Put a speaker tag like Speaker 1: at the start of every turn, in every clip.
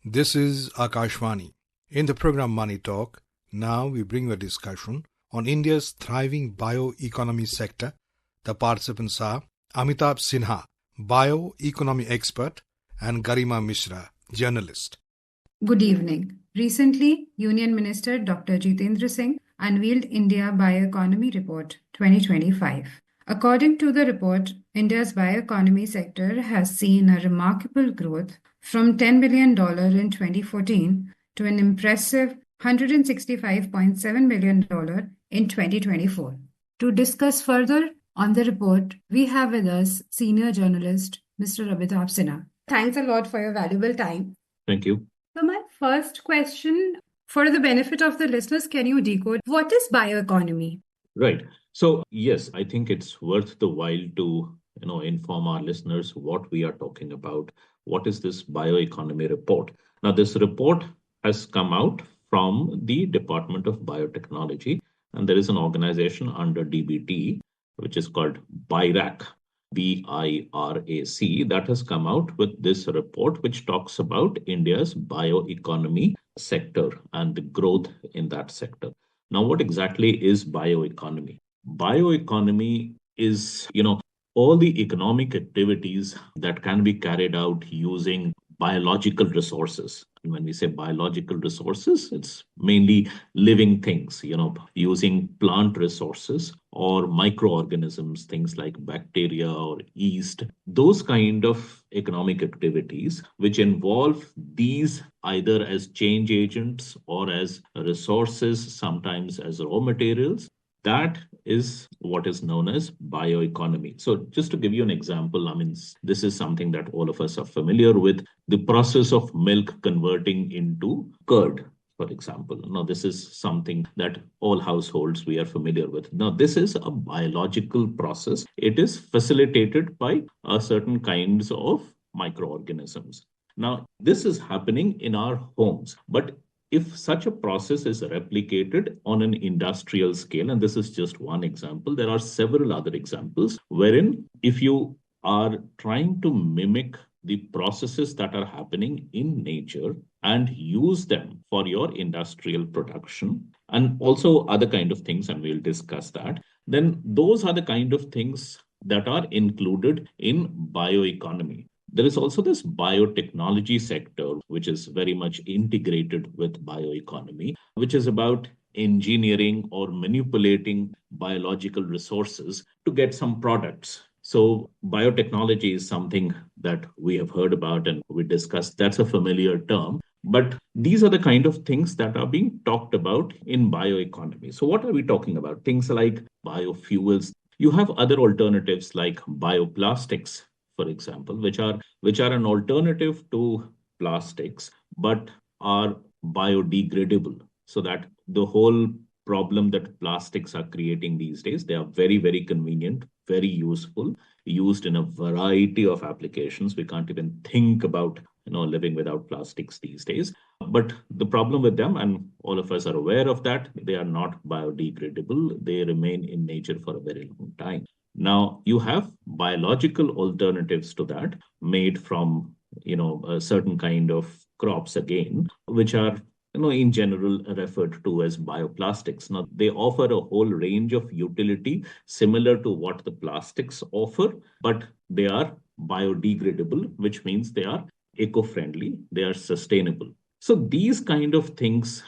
Speaker 1: This is Akashvani. In the program Money Talk, now we bring a discussion on India's thriving bioeconomy sector. The participants are Amitabh Sinha, bioeconomy expert, and Garima Mishra, journalist.
Speaker 2: Good evening. Recently, Union Minister Dr. Jitendra Singh unveiled India Bioeconomy Report 2025. According to the report, India's bioeconomy sector has seen a remarkable growth from $10 billion in 2014 to an impressive $165.7 billion in 2024. To discuss further on the report, we have with us senior journalist Mr. Amitabh Sinha. Thanks a lot for your valuable time.
Speaker 3: Thank you.
Speaker 2: So my first question, for the benefit of the listeners, can you decode what is bioeconomy?
Speaker 3: Right. So, yes, I think it's worth the while to inform our listeners what we are talking about. What is this bioeconomy report? Now, this report has come out from the Department of Biotechnology, and there is an organization under DBT, which is called BIRAC, BIRAC, that has come out with this report, which talks about India's bioeconomy sector and the growth in that sector. Now, what exactly is bioeconomy? Bioeconomy is, all the economic activities that can be carried out using biological resources. And when we say biological resources, it's mainly living things, using plant resources or microorganisms, things like bacteria or yeast, those kind of economic activities which involve these either as change agents or as resources, sometimes as raw materials. That is what is known as bioeconomy. So just to give you an example, this is something that all of us are familiar with, the process of milk converting into curd, for example. Now, this is something that all households we are familiar with. Now, this is a biological process. It is facilitated by certain kinds of microorganisms. Now, this is happening in our homes, but if such a process is replicated on an industrial scale, and this is just one example, there are several other examples wherein if you are trying to mimic the processes that are happening in nature and use them for your industrial production and also other kind of things, and we'll discuss that, then those are the kind of things that are included in bioeconomy. There is also this biotechnology sector, which is very much integrated with bioeconomy, which is about engineering or manipulating biological resources to get some products. So biotechnology is something that we have heard about and we discussed. That's a familiar term. But these are the kind of things that are being talked about in bioeconomy. So what are we talking about? Things like biofuels. You have other alternatives like bioplastics, for example, which are an alternative to plastics, but are biodegradable. So that the whole problem that plastics are creating these days, they are very, very convenient, very useful, used in a variety of applications. We can't even think about living without plastics these days. But the problem with them, and all of us are aware of that, they are not biodegradable. They remain in nature for a very long time. Now, you have biological alternatives to that made from, a certain kind of crops again, which are, in general referred to as bioplastics. Now, they offer a whole range of utility similar to what the plastics offer, but they are biodegradable, which means they are eco-friendly, they are sustainable. So these kind of things,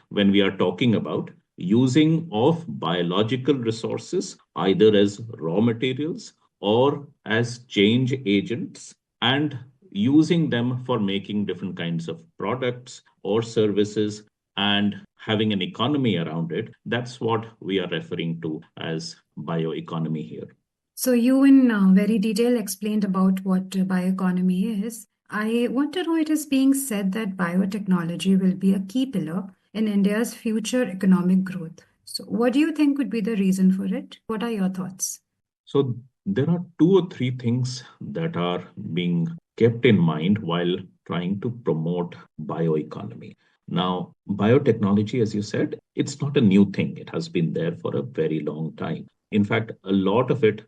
Speaker 3: when we are talking about using of biological resources, either as raw materials or as change agents, and using them for making different kinds of products or services and having an economy around it, that's what we are referring to as bioeconomy here.
Speaker 2: So you in very detail explained about what bioeconomy is. I want to know, it is being said that biotechnology will be a key pillar in India's future economic growth. So what do you think would be the reason for it? What are your thoughts?
Speaker 3: So there are two or three things that are being kept in mind while trying to promote bioeconomy. Now, biotechnology, as you said, it's not a new thing. It has been there for a very long time. In fact, a lot of it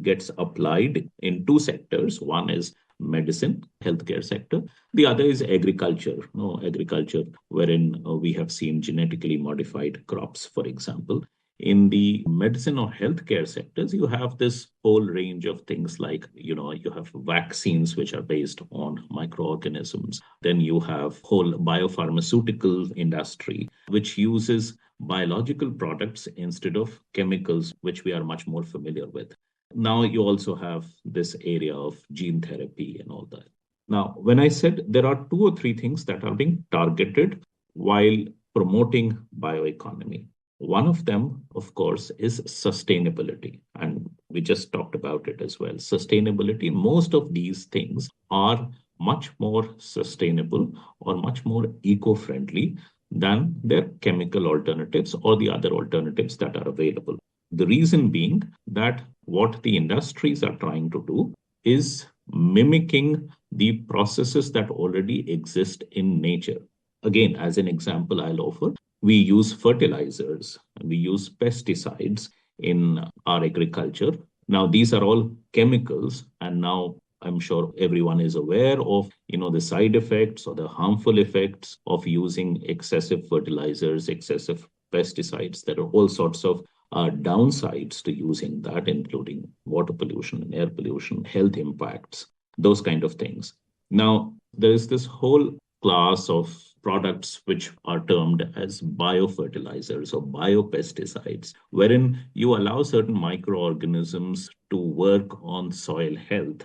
Speaker 3: gets applied in two sectors. One is medicine, healthcare sector. The other is agriculture, agriculture, wherein we have seen genetically modified crops, for example. In the medicine or healthcare sectors, you have this whole range of things like, you have vaccines which are based on microorganisms. Then you have whole biopharmaceutical industry, which uses biological products instead of chemicals, which we are much more familiar with. Now you also have this area of gene therapy and all that. Now, when I said there are two or three things that are being targeted while promoting bioeconomy, one of them, of course, is sustainability. And we just talked about it as well. Sustainability, most of these things are much more sustainable or much more eco-friendly than their chemical alternatives or the other alternatives that are available. The reason being that what the industries are trying to do is mimicking the processes that already exist in nature. Again, as an example, I'll offer, we use fertilizers, we use pesticides in our agriculture. Now, these are all chemicals, and now I'm sure everyone is aware of, the side effects or the harmful effects of using excessive fertilizers, excessive pesticides. There are all sorts of downsides to using that, including water pollution and air pollution, health impacts, those kind of things. Now, there is this whole class of products which are termed as biofertilizers or biopesticides, wherein you allow certain microorganisms to work on soil health.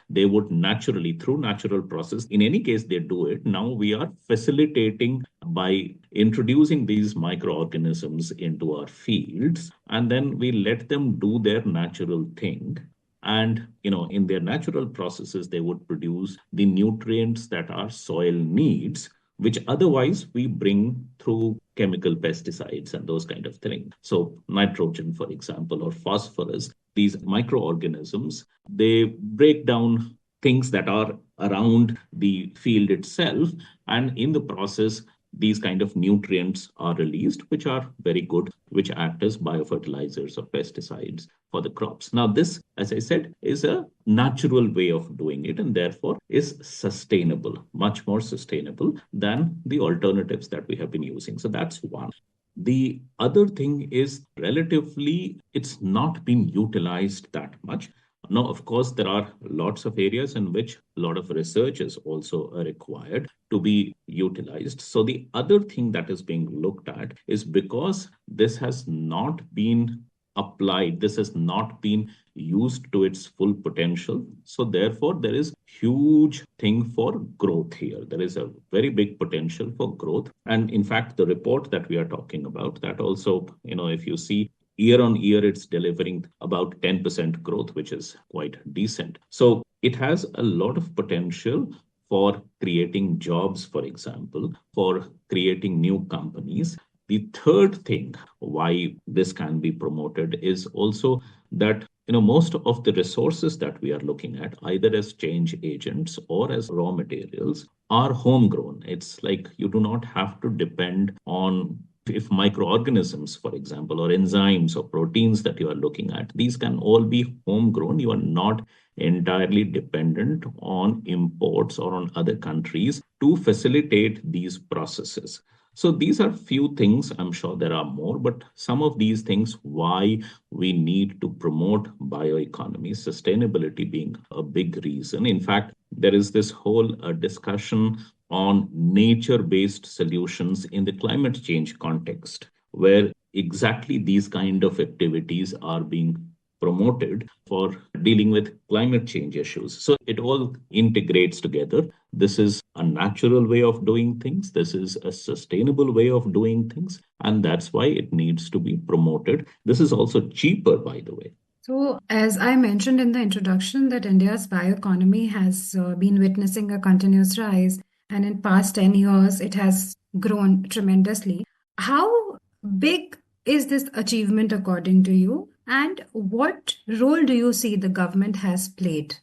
Speaker 3: They would naturally, through natural process, in any case, they do it. Now we are facilitating by introducing these microorganisms into our fields, and then we let them do their natural thing. And, in their natural processes, they would produce the nutrients that our soil needs, which otherwise we bring through chemical pesticides and those kind of things. So nitrogen, for example, or phosphorus, these microorganisms, they break down things that are around the field itself. And in the process, these kind of nutrients are released, which are very good, which act as biofertilizers or pesticides for the crops. Now, this, as I said, is a natural way of doing it and therefore is sustainable, much more sustainable than the alternatives that we have been using. So that's one. The other thing is relatively, it's not been utilized that much. Now, of course, there are lots of areas in which a lot of research is also required to be utilized. So the other thing that is being looked at is because this has not been applied, this has not been used to its full potential. So therefore, there is huge thing for growth here. There is a very big potential for growth. And in fact, the report that we are talking about, that also, if you see, year on year, it's delivering about 10% growth, which is quite decent. So it has a lot of potential for creating jobs, for example, for creating new companies. The third thing why this can be promoted is also that most of the resources that we are looking at, either as change agents or as raw materials, are homegrown. It's like you do not have to depend on if microorganisms, for example, or enzymes or proteins that you are looking at, these can all be homegrown. You are not entirely dependent on imports or on other countries to facilitate these processes. So these are few things. I'm sure there are more, but some of these things why we need to promote bioeconomy, sustainability being a big reason. In fact, there is this whole discussion on nature-based solutions in the climate change context, where exactly these kind of activities are being promoted for dealing with climate change issues. So it all integrates together. This is a natural way of doing things. This is a sustainable way of doing things. And that's why it needs to be promoted. This is also cheaper, by the way.
Speaker 2: So, as I mentioned in the introduction, that India's bioeconomy has been witnessing a continuous rise, and in past 10 years, it has grown tremendously. How big is this achievement according to you, and what role do you see the government has played?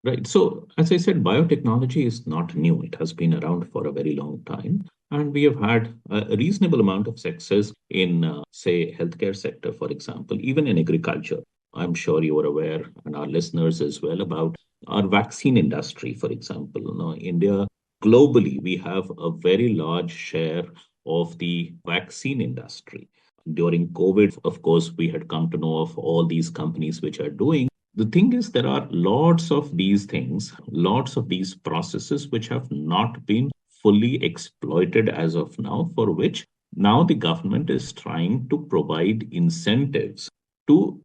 Speaker 3: Right. So, as I said, biotechnology is not new. It has been around for a very long time. And we have had a reasonable amount of success in, say, healthcare sector, for example, even in agriculture. I'm sure you are aware, and our listeners as well, about our vaccine industry, for example. Now, India, globally, we have a very large share of the vaccine industry. During COVID, of course, we had come to know of all these companies which are doing. The thing is, there are lots of these things, lots of these processes which have not been fully exploited as of now, for which now the government is trying to provide incentives to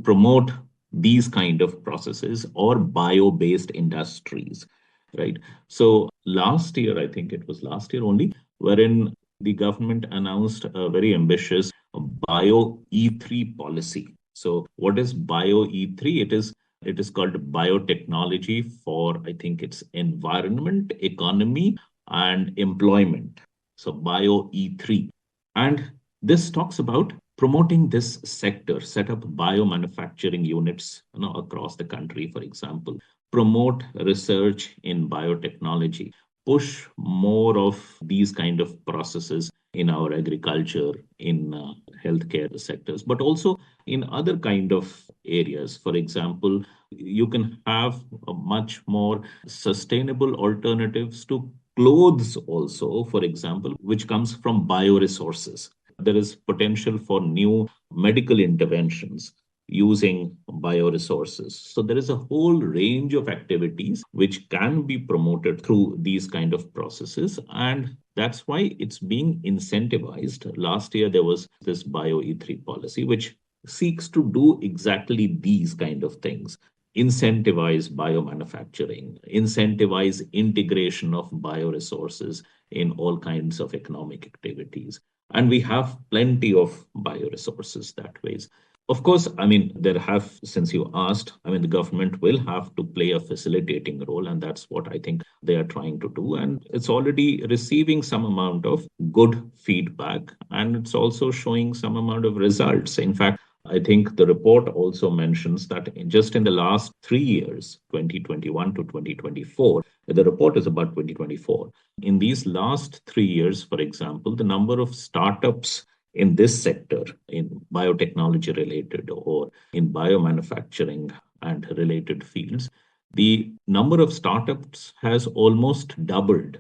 Speaker 3: promote these kind of processes or bio-based industries, right? So last year, I think it was last year only, wherein the government announced a very ambitious bio E3 policy. So what is bio E3? It is called biotechnology for, I think it's environment, economy, and employment. So bio E3. And this talks about promoting this sector, set up biomanufacturing units, across the country, for example, promote research in biotechnology, push more of these kind of processes in our agriculture, in healthcare sectors, but also in other kind of areas. For example, you can have a much more sustainable alternatives to clothes also, for example, which comes from bioresources. There is potential for new medical interventions using bioresources. So there is a whole range of activities which can be promoted through these kind of processes. And that's why it's being incentivized. Last year, there was this Bio E3 policy, which seeks to do exactly these kind of things. Incentivize biomanufacturing, incentivize integration of bioresources in all kinds of economic activities. And we have plenty of bioresources that ways. Of course, I mean, since you asked, I mean, the government will have to play a facilitating role, and that's what I think they are trying to do. And it's already receiving some amount of good feedback, and it's also showing some amount of results. In fact, I think the report also mentions that just in the last 3 years, 2021 to 2024, the report is about 2024. In these last 3 years, for example, the number of startups in this sector, in biotechnology related or in biomanufacturing and related fields, the number of startups has almost doubled,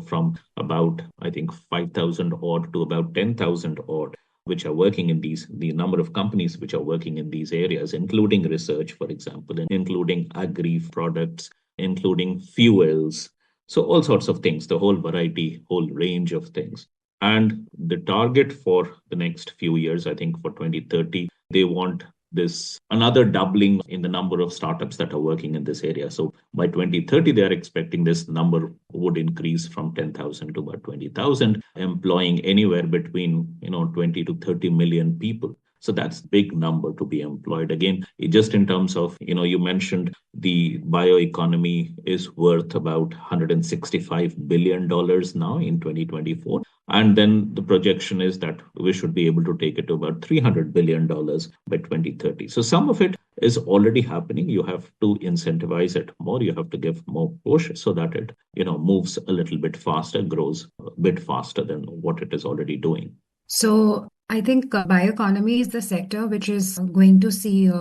Speaker 3: from about, I think, 5,000 odd to about 10,000 odd, which are working in the number of companies which are working in these areas, including research, for example, and including agri products, including fuels. So all sorts of things, the whole variety, whole range of things. And the target for the next few years, I think for 2030, they want this another doubling in the number of startups that are working in this area. So by 2030, they are expecting this number would increase from 10,000 to about 20,000, employing anywhere between 20 to 30 million people. So that's a big number to be employed. Again, just in terms of, you mentioned the bioeconomy is worth about $165 billion now in 2024. And then the projection is that we should be able to take it to about $300 billion by 2030. So some of it is already happening. You have to incentivize it more. You have to give more push so that it, moves a little bit faster, grows a bit faster than what it is already doing.
Speaker 2: So I think bioeconomy is the sector which is going to see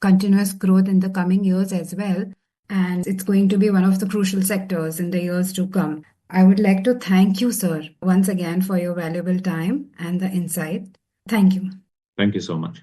Speaker 2: continuous growth in the coming years as well. And it's going to be one of the crucial sectors in the years to come. I would like to thank you, sir, once again for your valuable time and the insight. Thank you.
Speaker 3: Thank you so much.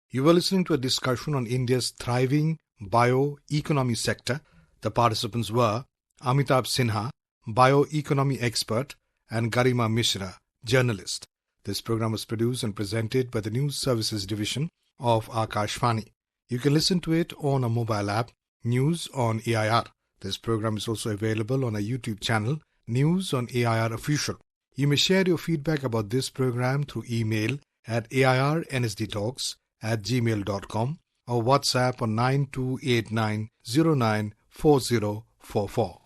Speaker 1: You were listening to a discussion on India's thriving bioeconomy sector. The participants were Amitabh Sinha, bioeconomy expert, and Garima Mishra, journalist. This program was produced and presented by the News Services Division of Akashvani. You can listen to it on a mobile app, News on AIR. This program is also available on a YouTube channel, News on AIR Official. You may share your feedback about this program through email at airnsdtalks@gmail.com or WhatsApp on 9289094044.